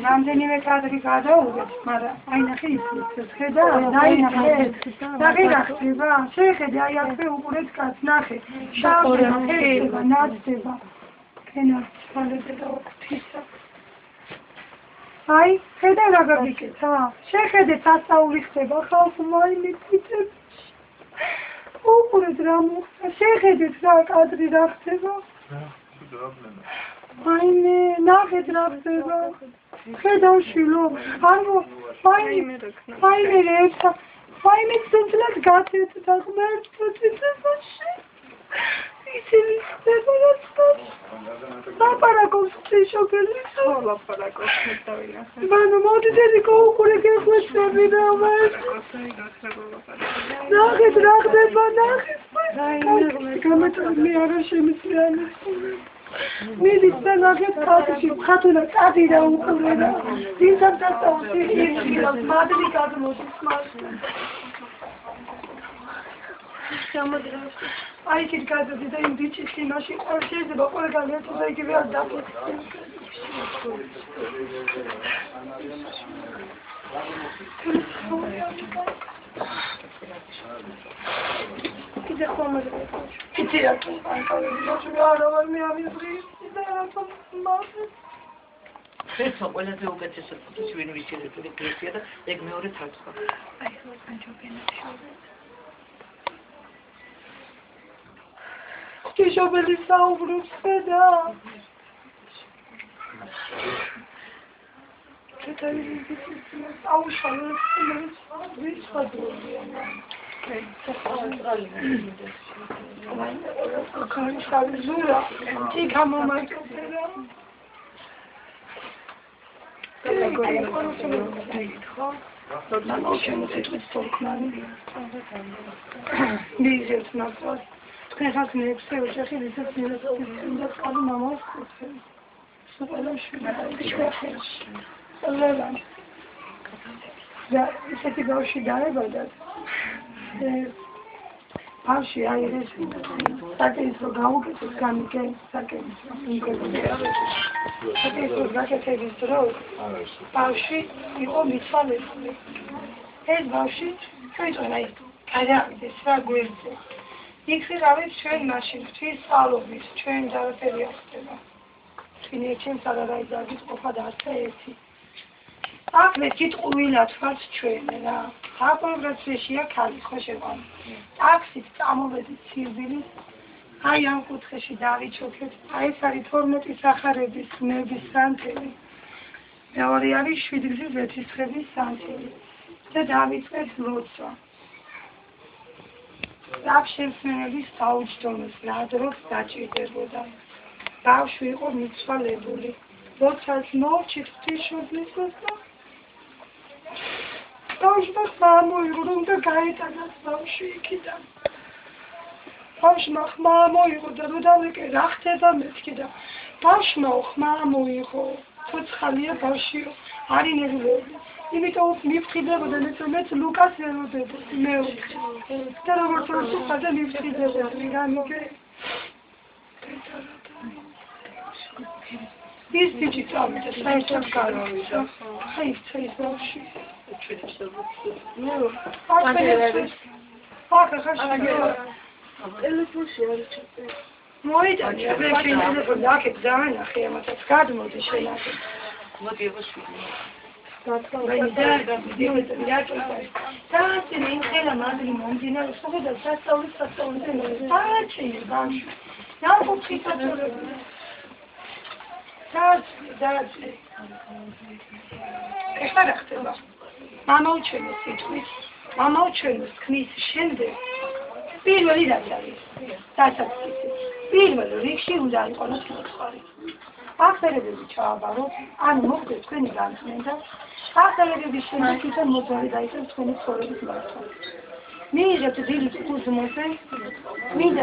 რამდენიმე კადრი გადავუღეთ, მაგრამ აი ნახე ის ხედა, დაინახე. ნახე რა ხდება? შეხედე აი აქ უყურეთ კაც, ნახე. შავი ხდება, ნაცდება. ფენას ფალები და ოქთისა. აი, ხედა რა გაგიკეთა? შეხედე სასწაული ხდება, ხალხი მაინც იცებს. უყურეთ რა მოხდა, შეხედეთ რა კადრი რა ხდება. აიმე, ნახეთ რა ხდება. ხედავ შილო, არმო, აიმე რექცა, აიმე ცუცლად გაცეთ და ღმერთო ციცებაში. ისინი ხდება რა ხდება. ლაპარაკობს შობელის. ლაპარაკობს მეტავინახე. მანო მოდიძები გოუყურე გეხვეწები რა ნახეთ რა ხდება, ნახეთ. გამეტყვი არა შემიძლიანი. მიდის და ნახეთ კადრში, ხათუნა კადრი რა უყურე რა. ძინთან დასწავლს ისინი მადლი გადმოდის მას. შემოძრავს. აი იქით გადადი და იმ ბიჭის იმაში შეიძლება ყველგან ერთად და იგივე არ დაფიქრდეს. კიდე ხომად კიდე რა არა ვარ მე ამიზრი და რა თქმა ხეცა ყველაზე უკეთესად ფოტოს ვინ ვიცილებ ეკლესია და ეგ მეორე თაცხა. აი ხო განჯობენ შობელი საუბრობს ხედა. თქვენ ხალხ მეექვსე ოჯახი ვისაც მივეცეთ კალი მამას ხუთი. სუპერში ლევან. და ისეთი ბავშვი დაებადა. ბავშვი აი ეს საკითხი გავუკეთეთ გამიგე საკითხი. საკითხი გაკეთების დროს ბავშვი იყო მიცვალებული. ეს ბავშვი ჩვენთან აი გადავიდეს რა გვერდზე. იქ გავით ჩვენ მაშინ ღვთის სწავლობის ჩვენ დაწერილი ახსნება. ჩვენეთს არაი დაგის ყოფა და ასე ერთი. აკლე კიტყვილად ვართ ჩვენ რა. საპროგრესშია ხალი ხო შეგვამ. ტაქსით წამოვედით სირბილის. აი ამ კუთხეში დავიჩოქეთ. აი ეს არის 12 სახარების ნების სანთელი. მეორე არის 7 გზის ვეთისხების სანთელი. და დავიწყეთ ლოცვა. რაბშემსმენელის საუჯდომის ნადროს დაჭირდებოდა. ბავშვი იყო მიცვალებული. ლოცვას მოვჭით ღვთისმშობლისას და ბავშვმა ხმა მოიღო და გაეტანა ბავშვი იქიდან. ბავშვმა ხმა მოიღო და როდავიკე რა ხდება მეთქი და ბავშვმა ხმა მოიღო. ცოცხალია ბავშვიო, არ ინერვიულები. იმიტომ მიფხიდებოდა მეც ლუკას ელოდებოდი მეოთხე. და როგორც ვთქვი, მიფხიდებოდი რამიგე. ის ბიჭი წავიდა საერთოდ გავიდა. აი ეს ბავშვი. ტელეფონში არის. მოიჭაჭა, მე ტელეფონი აქეთ დაანახე, ამათაც გადმოდი შენახე. მოდი ვაშვილე. დააწინე იმ ხელა მადლი მომდინარე, სულ და სასწაულზე დააწინე ბავშვი. ნაკუთი საწოლები. დააწინე. ეხლა რა ხდება? მამაუჩვენოს სიტყვის, მამაუჩვენოს ქმნის შემდეგ პირველი რაც არის დასაწყისი. პირველ რიგში უნდა იყოს მოწყარი. ახლებები ჩააბაროთ, ან მოხდეს თქვენი განწმენდა, ახლებების შემდეგ თვითონ მოძრაობა დაიწყებს თქვენი ცხოვრების მართვა. მიიღებთ დილით უზმოზე, მინდა